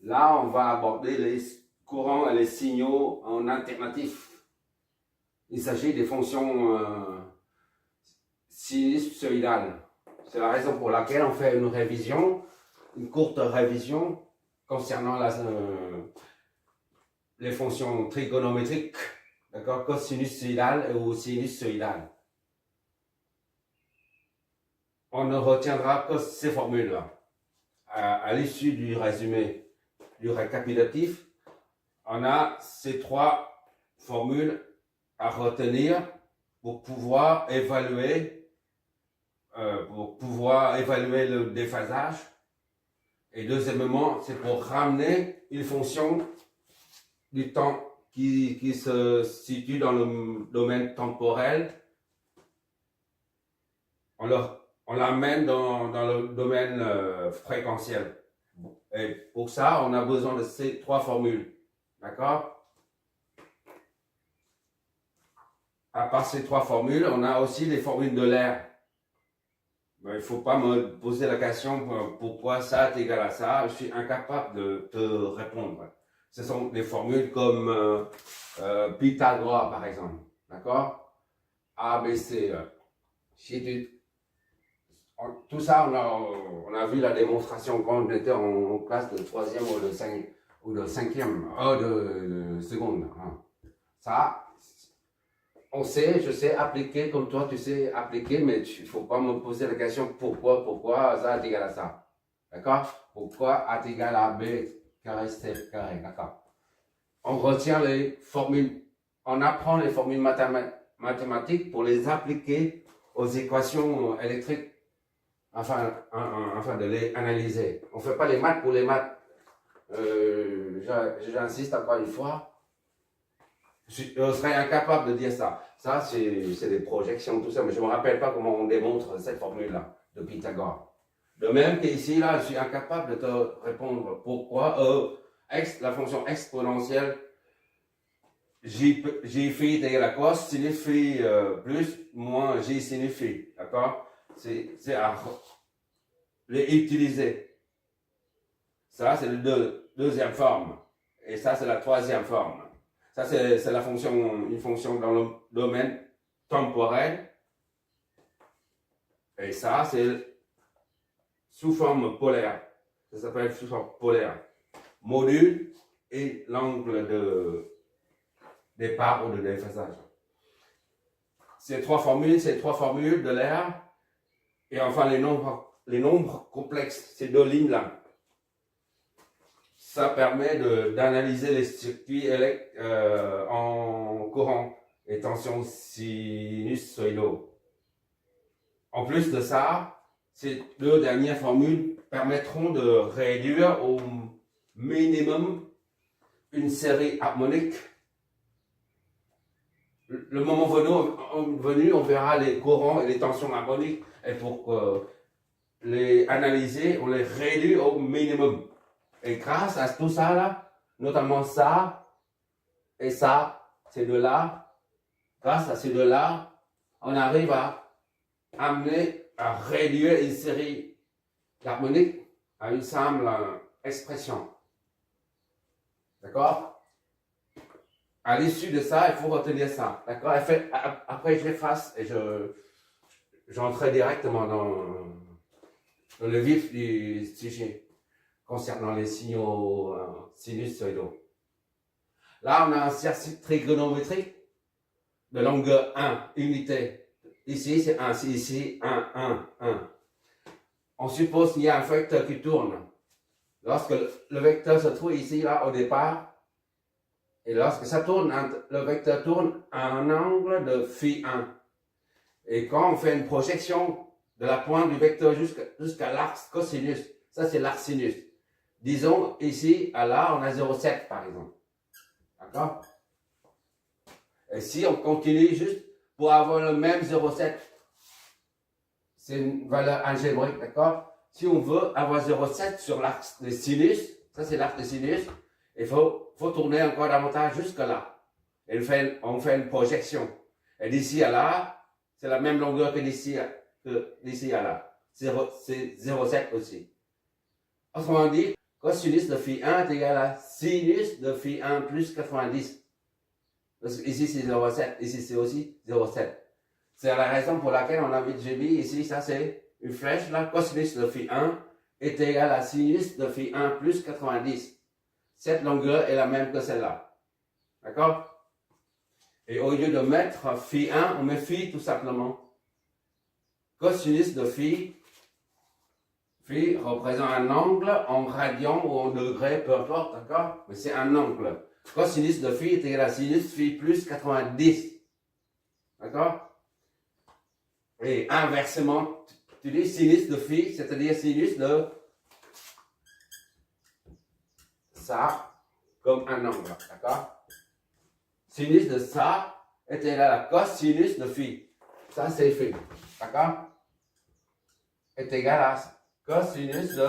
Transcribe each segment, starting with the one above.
Là, on va aborder les courants et les signaux en alternatif. Il s'agit des fonctions sinusoïdales. C'est la raison pour laquelle on fait une révision, une courte révision concernant les fonctions trigonométriques, d'accord, cosinusoïdales ou sinusoïdales. On ne retiendra que ces formules-là. À l'issue du résumé, du récapitulatif, on a ces trois formules à retenir pour pouvoir évaluer le déphasage. Et deuxièmement, c'est pour ramener une fonction du temps qui se situe dans le domaine temporel. On l'amène dans le domaine fréquentiel. Et pour ça, on a besoin de ces trois formules. D'accord? À part ces trois formules, on a aussi les formules de l'air. Il ne faut pas me poser la question pourquoi ça est égal à ça. Je suis incapable de te répondre. Ce sont des formules comme Pythagore, par exemple. D'accord? A, B, C. Tout ça, on a vu la démonstration quand on était en classe de 3e ou de 5e, de seconde. Hein. Ça, on sait, je sais appliquer comme toi, tu sais appliquer, mais il ne faut pas me poser la question pourquoi ça est égal à ça. D'accord? Pourquoi A est égal à B carré C carré. D'accord? On retient les formules, on apprend les formules mathématiques pour les appliquer aux équations électriques. Enfin de les analyser. On ne fait pas les maths pour les maths. J'insiste encore une fois. Je serais incapable de dire ça. Ça, c'est des projections, tout ça, mais je ne me rappelle pas comment on démontre cette formule-là de Pythagore. De même qu'ici, là, je suis incapable de te répondre pourquoi la fonction exponentielle j phi est égal à quoi? Sinus phi plus moins j sinus phi. D'accord? C'est à les utiliser. Ça, c'est la deuxième forme. Et ça, c'est la troisième forme. Ça, c'est une fonction dans le domaine temporel. Et ça, c'est sous forme polaire. Ça s'appelle sous forme polaire. Module et l'angle de départ ou de déphasage. Ces trois formules de l'air. Et enfin, les nombres complexes, ces deux lignes-là. Ça permet d'analyser les circuits en courant et tensions sinusoïdaux. En plus de ça, ces deux dernières formules permettront de réduire au minimum une série harmonique. Le moment venu, on verra les courants et les tensions harmoniques. Et pour les analyser, on les réduit au minimum. Et grâce à tout ça là, notamment ça et ça, ces deux-là, grâce à ces deux-là, on arrive à réduire une série d'harmoniques à une simple expression. D'accord? À l'issue de ça, il faut retenir ça. D'accord? Après, je l'efface et j'entrerai directement dans le vif du sujet concernant les signaux sinusoïdaux. Là, on a un cercle trigonométrique de longueur 1, unité. Ici, c'est 1, ici, 1, 1, 1. On suppose qu'il y a un vecteur qui tourne. Lorsque le vecteur se trouve ici, là, au départ, et lorsque ça tourne, le vecteur tourne à un angle de phi 1. Et quand on fait une projection de la pointe du vecteur jusqu'à l'arc cosinus, ça c'est l'arc sinus. Disons ici, là, on a 0,7 par exemple. D'accord? Et si on continue juste pour avoir le même 0,7, c'est une valeur algébrique, d'accord? Si on veut avoir 0,7 sur l'arc de sinus, ça c'est l'arc de sinus, il faut tourner encore davantage jusque là. Et on fait une projection. Et d'ici à là, c'est la même longueur que d'ici à là. C'est 0,7 aussi. Autrement dit, Cosinus de phi 1 est égal à sinus de phi 1 plus 90. Parce que ici c'est 0,7, ici c'est aussi 0,7. C'est la raison pour laquelle j'ai mis ici, ça c'est une flèche là, cosinus de phi 1 est égal à sinus de phi 1 plus 90. Cette longueur est la même que celle-là. D'accord? Et au lieu de mettre phi 1, on met phi tout simplement. Cosinus de phi, phi représente un angle en radian ou en degrés, peu importe, d'accord? Mais c'est un angle. Cosinus de phi est égal à sinus phi plus 90. D'accord? Et inversement, tu dis sinus de phi, c'est-à-dire sinus de ça comme un angle. D'accord? Sinus de ça est égal à cosinus de phi. Ça, c'est phi. D'accord? Est égal à cosinus de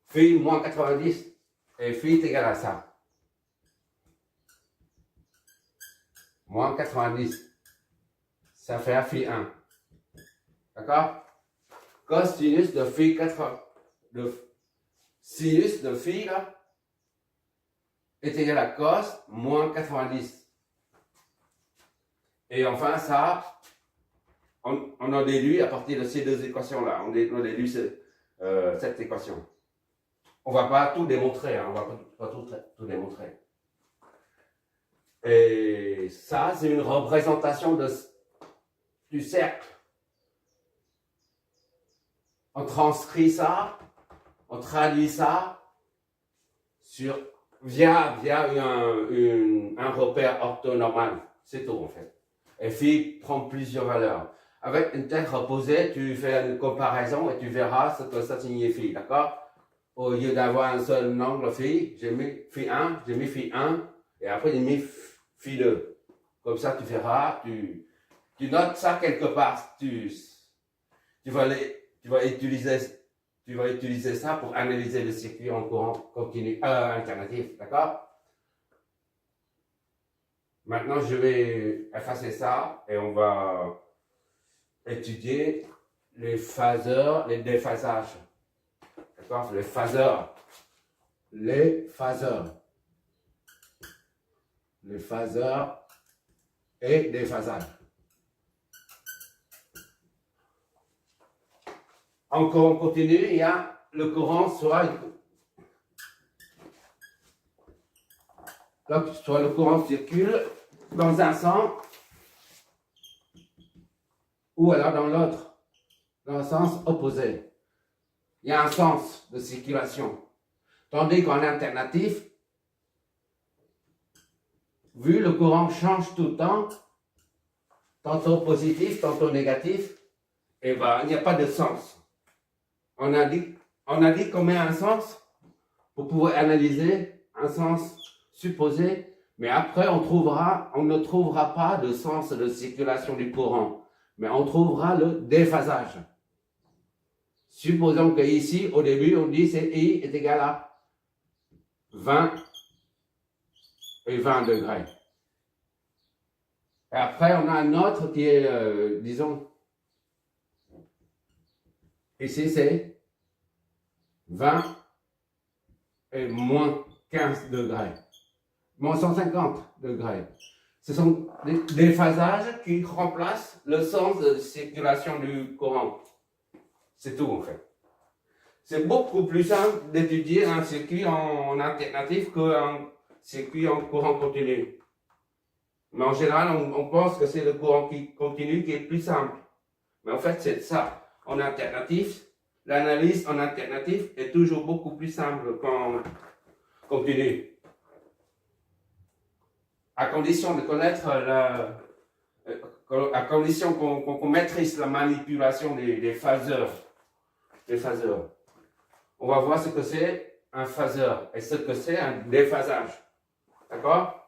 phi moins 90. Et phi est égal à ça. Moins 90. Ça fait phi 1. D'accord? Cosinus de phi 80. Sinus de phi là, est égal à cos moins 90. Et enfin, ça, on en déduit à partir de ces deux équations-là. On déduit cette équation. On ne va pas tout démontrer, hein, on ne va pas tout démontrer. Et ça, c'est une représentation du cercle. On transcrit ça, on traduit ça via un repère orthonormal. C'est tout en fait. Et phi prend plusieurs valeurs. Avec une telle reposée, tu fais une comparaison et tu verras ce que ça signifie, d'accord? Au lieu d'avoir un seul angle phi, j'ai mis phi 1, j'ai mis phi 1, et après j'ai mis phi 2. Comme ça, tu verras, tu notes ça quelque part, tu vas utiliser ça pour analyser le circuit en courant continu, alternatif, d'accord? Maintenant, je vais effacer ça et on va étudier les phaseurs, les déphasages. D'accord? Les phaseurs. Les phaseurs et déphasages. En courant continu, il y a le courant soit le courant circule dans un sens ou alors dans l'autre, dans le sens opposé. Il y a un sens de circulation. Tandis qu'en alternatif, vu le courant change tout le temps, tantôt positif, tantôt négatif, et ben, il n'y a pas de sens. On a dit qu'on met un sens pour pouvoir analyser un sens supposé, mais après on ne trouvera pas de sens de circulation du courant, mais on trouvera le déphasage. Supposons que ici, au début, on dit que I est égal à 20 et 20 degrés. Et après, on a un autre qui est, disons, ici c'est 20 et moins 15 degrés, moins 150 degrés. Ce sont des phasages qui remplacent le sens de circulation du courant. C'est tout en fait. C'est beaucoup plus simple d'étudier un circuit en alternatif qu'un circuit en courant continu. Mais en général, on pense que c'est le courant continu qui est plus simple. Mais en fait, c'est ça. En alternatif, l'analyse en alternatif est toujours beaucoup plus simple qu'en continu. À condition de connaître à condition qu'on maîtrise la manipulation des phaseurs. On va voir ce que c'est un phaseur et ce que c'est un déphasage. D'accord?